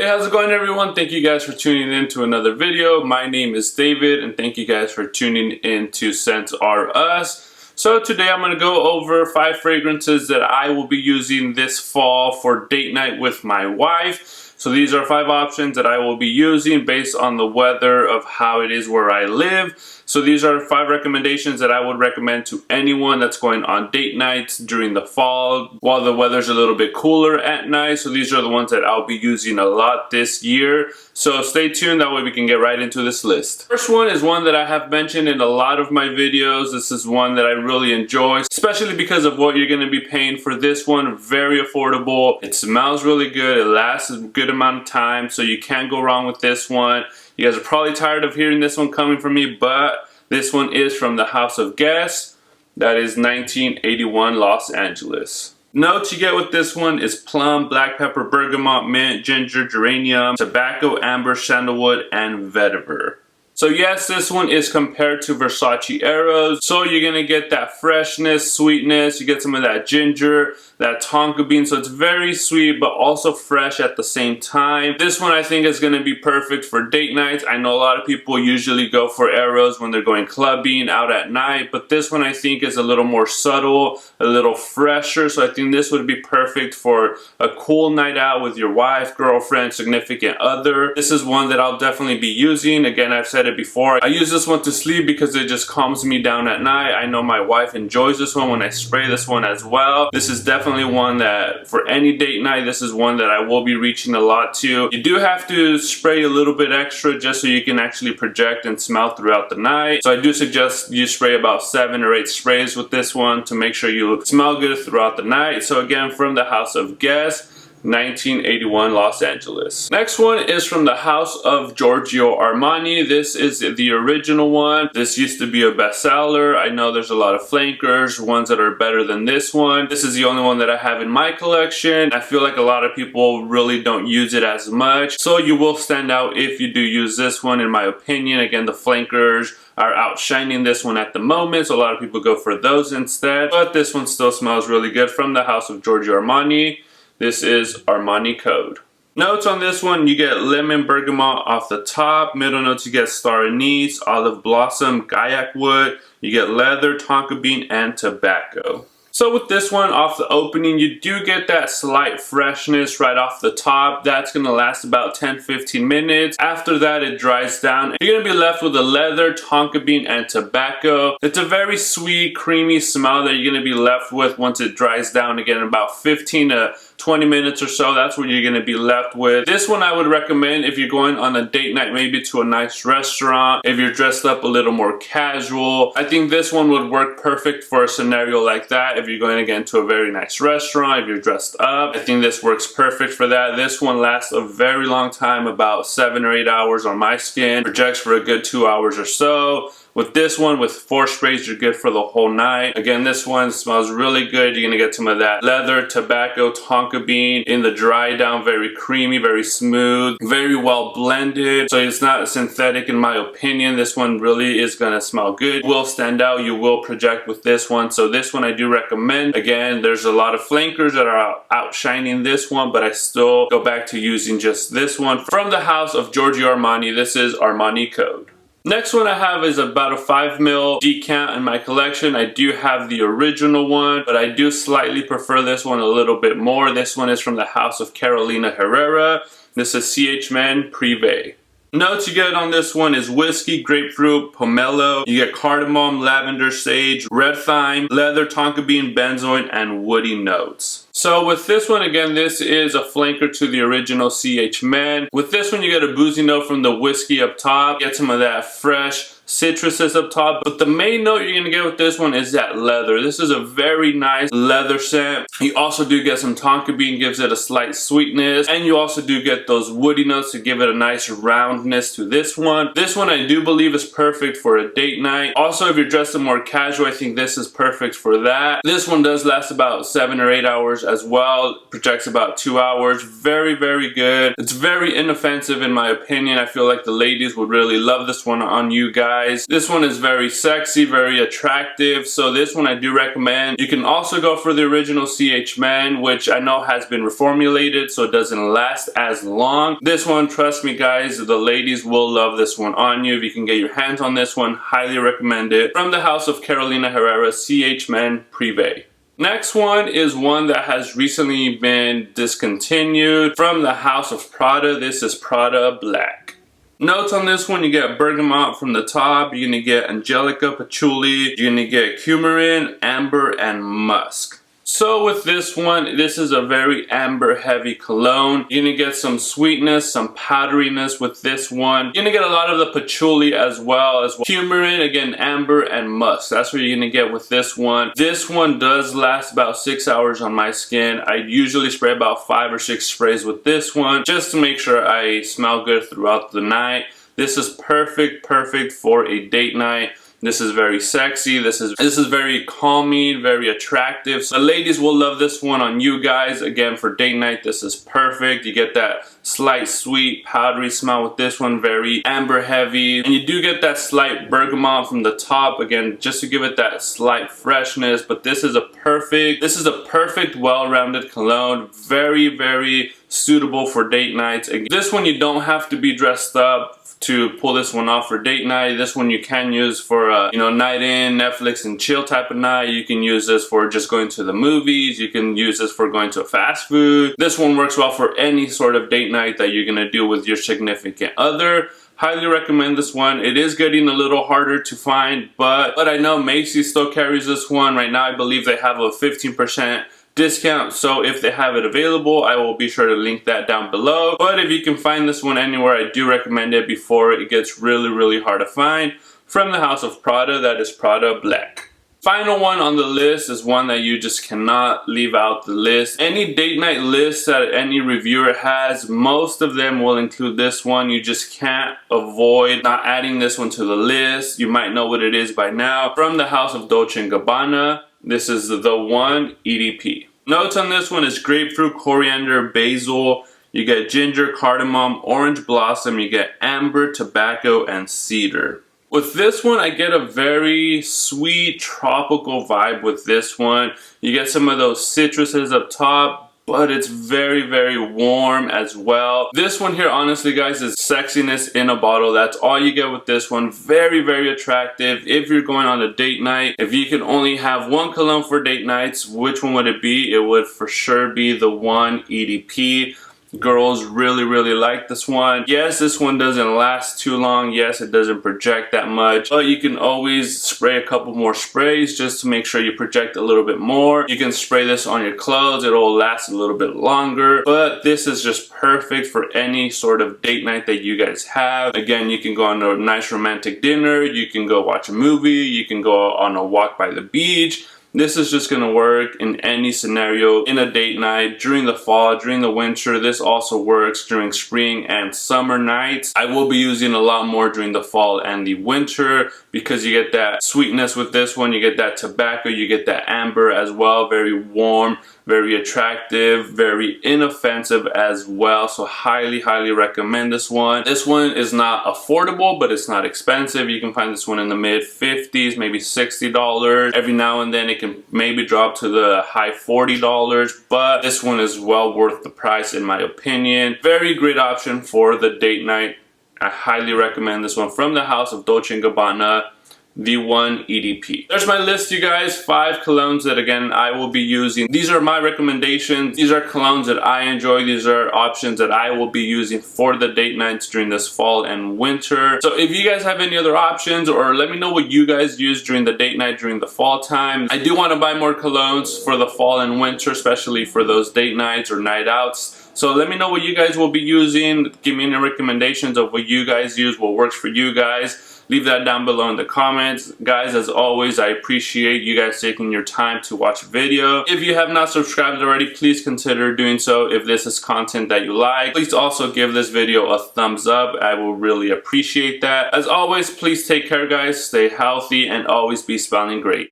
Hey, how's it going everyone? Thank you guys for tuning in to another video. My name is David and thank you guys for tuning in to Scents Are Us. So today I'm going to go over 5 fragrances that I will be using this fall for date night with my wife. So these are 5 options that I will be using based on the weather of how it is where I live. So these are 5 recommendations that I would recommend to anyone that's going on date nights during the fall while the weather's a little bit cooler at night. So these are the ones that I'll be using a lot this year. So stay tuned, that way we can get right into this list. First one is one that I have mentioned in a lot of my videos. This is one that I really enjoy, especially because of what you're going to be paying for this one. Very affordable. It smells really good. It lasts a good amount of time, so you can't go wrong with this one. You guys are probably tired of hearing this one coming from me, but this one is from the House of Guess. That is 1981 Los Angeles. Notes you get with this one is plum, black pepper, bergamot, mint, ginger, geranium, tobacco, amber, sandalwood, and vetiver. So yes, this one is compared to Versace Eros. So you're going to get that freshness, sweetness, you get some of that ginger, that tonka bean. So it's very sweet but also fresh at the same time. This one I think is going to be perfect for date nights. I know a lot of people usually go for Eros when they're going clubbing out at night, but this one I think is a little more subtle, a little fresher. So I think this would be perfect for a cool night out with your wife, girlfriend, significant other. This is one that I'll definitely be using. Again, I've said it before, I use this one to sleep because it just calms me down at night. I know my wife enjoys this one when I spray this one as well. This is definitely one that for any date night, this is one that I will be reaching a lot to. You do have to spray a little bit extra just so you can actually project and smell throughout the night. So I do suggest you spray about 7 or 8 sprays with this one to make sure you smell good throughout the night. So again, from the House of Guess, 1981 Los Angeles. Next one is from the House of Giorgio Armani. This is the original one. This used to be a bestseller. I know there's a lot of flankers, ones that are better than this one. This is the only one that I have in my collection. I feel like a lot of people really don't use it as much. So you will stand out if you do use this one, in my opinion. Again, the flankers are outshining this one at the moment, so a lot of people go for those instead. But this one still smells really good from the House of Giorgio Armani. This is Armani Code. Notes on this one, you get lemon bergamot off the top. Middle notes, you get star anise, olive blossom, gaiac wood. You get leather, tonka bean, and tobacco. So with this one, off the opening, you do get that slight freshness right off the top. That's going to last about 10-15 minutes. After that, it dries down. You're going to be left with a leather, tonka bean, and tobacco. It's a very sweet, creamy smell that you're going to be left with once it dries down. Again, about 15 to 20 minutes or so, that's what you're going to be left with. This one I would recommend if you're going on a date night, maybe to a nice restaurant, if you're dressed up a little more casual. I think this one would work perfect for a scenario like that. If you're going again to a very nice restaurant, if you're dressed up, I think this works perfect for that. This one lasts a very long time, about 7 or 8 hours on my skin, projects for a good 2 hours or so. With this one, with 4 sprays, you're good for the whole night. Again, this one smells really good. You're gonna get some of that leather, tobacco, tonka bean in the dry down, very creamy, very smooth, very well blended. So it's not synthetic in my opinion. This one really is gonna smell good. You will stand out, you will project with this one. So this one I do recommend. Again, there's a lot of flankers that are outshining this one, but I still go back to using just this one. From the House of Giorgio Armani, this is Armani Code. Next one I have is about a 5 ml decant in my collection. I do have the original one, but I do slightly prefer this one a little bit more. This one is from the House of Carolina Herrera. This is CH Men Prive. Notes you get on this one is whiskey, grapefruit, pomelo. You get cardamom, lavender, sage, red thyme, leather, tonka bean, benzoin, and woody notes. So with this one, again, this is a flanker to the original CH Men. With this one, you get a boozy note from the whiskey up top. Get some of that fresh citruses up top, but the main note you're gonna get with this one is that leather. This is a very nice leather scent. You also do get some tonka bean, gives it a slight sweetness, and you also do get those woody notes to give it a nice roundness to this one. This one I do believe is perfect for a date night. Also, if you're dressed more casual, I think this is perfect for that. This one does last about 7 or 8 hours as well. Projects about 2 hours. Very, very good. It's very inoffensive in my opinion. I feel like the ladies would really love this one on you guys. guys. This one is very sexy, very attractive, so this one I do recommend. You can also go for the original CH Men, which I know has been reformulated so it doesn't last as long. This one, trust me guys, the ladies will love this one on you. If you can get your hands on this one, highly recommend it. From the house of Carolina Herrera, CH Men Prive. Next one is one that has recently been discontinued. From the house of Prada, this is Prada Black. Notes on this one, you get bergamot from the top, you're going to get angelica, patchouli, you're going to get coumarin, amber, and musk. So with this one, this is a very amber heavy cologne. You're going to get some sweetness, some powderiness with this one. You're going to get a lot of the patchouli as well. Coumarin, again, amber, and musk. That's what you're going to get with this one. This one does last about 6 hours on my skin. I usually spray about 5 or 6 sprays with this one just to make sure I smell good throughout the night. This is perfect for a date night. This is very sexy. This is very calming, very attractive. So the ladies will love this one on you guys. Again, for date night, this is perfect. You get that slight sweet powdery smell with this one, very amber heavy, and you do get that slight bergamot from the top, again just to give it that slight freshness. But this is a perfect well-rounded cologne, very suitable for date nights. Again, this one you don't have to be dressed up to pull this one off for date night. This one you can use for a night in, Netflix and chill type of night. You can use this for just going to the movies. You can use this for going to fast food. This one works well for any sort of date night that you're gonna do with your significant other. Highly recommend this one. It is getting a little harder to find, but I know Macy's still carries this one. Right now I believe they have a 15% discount, so if they have it available, I will be sure to link that down below. But if you can find this one anywhere, I do recommend it before it gets really hard to find. From the house of Prada, that is Prada Black. Final one on the list is one that you just cannot leave out the list. Any date night list that any reviewer has, most of them will include this one. You just can't avoid not adding this one to the list. You might know what it is by now. From the house of Dolce&Gabbana, this is the one EDP. Notes on this one is grapefruit, coriander, basil. You get ginger, cardamom, orange blossom. You get amber, tobacco, and cedar. With this one, I get a very sweet tropical vibe with this one. You get some of those citruses up top, but it's very warm as well. This one here, honestly guys, is sexiness in a bottle. That's all you get with this one. Very attractive. If you're going on a date night, if you can only have one cologne for date nights, which one would it be? It would for sure be the one EDP. Girls really like this one. Yes, this one doesn't last too long. Yes, it doesn't project that much, but you can always spray a couple more sprays just to make sure you project a little bit more. You can spray this on your clothes. It'll last a little bit longer, but this is just perfect for any sort of date night that you guys have. Again, you can go on a nice romantic dinner. You can go watch a movie. You can go on a walk by the beach. This is just gonna work in any scenario in a date night, during the fall, during the winter. This also works during spring and summer nights. I will be using a lot more during the fall and the winter because you get that sweetness with this one. You get that tobacco, you get that amber as well. Very warm, very attractive, very inoffensive as well. So highly recommend this one. This one is not affordable, but it's not expensive. You can find this one in the mid 50s, maybe $60. Every now and then it can maybe drop to the high $40, but this one is well worth the price in my opinion. Very great option for the date night. I highly recommend this one. From the house of Dolce&Gabbana, the one EDP. There's my list, you guys. 5 colognes that again I will be using. These are my recommendations. These are colognes that I enjoy. These are options that I will be using for the date nights during this fall and winter. So if you guys have any other options, or let me know what you guys use during the date night during the fall time. I do want to buy more colognes for the fall and winter, especially for those date nights or night outs. So let me know what you guys will be using. Give me any recommendations of what you guys use, what works for you guys. Leave that down below in the comments. Guys, as always, I appreciate you guys taking your time to watch a video. If you have not subscribed already, please consider doing so if this is content that you like. Please also give this video a thumbs up. I will really appreciate that. As always, please take care, guys. Stay healthy and always be smelling great.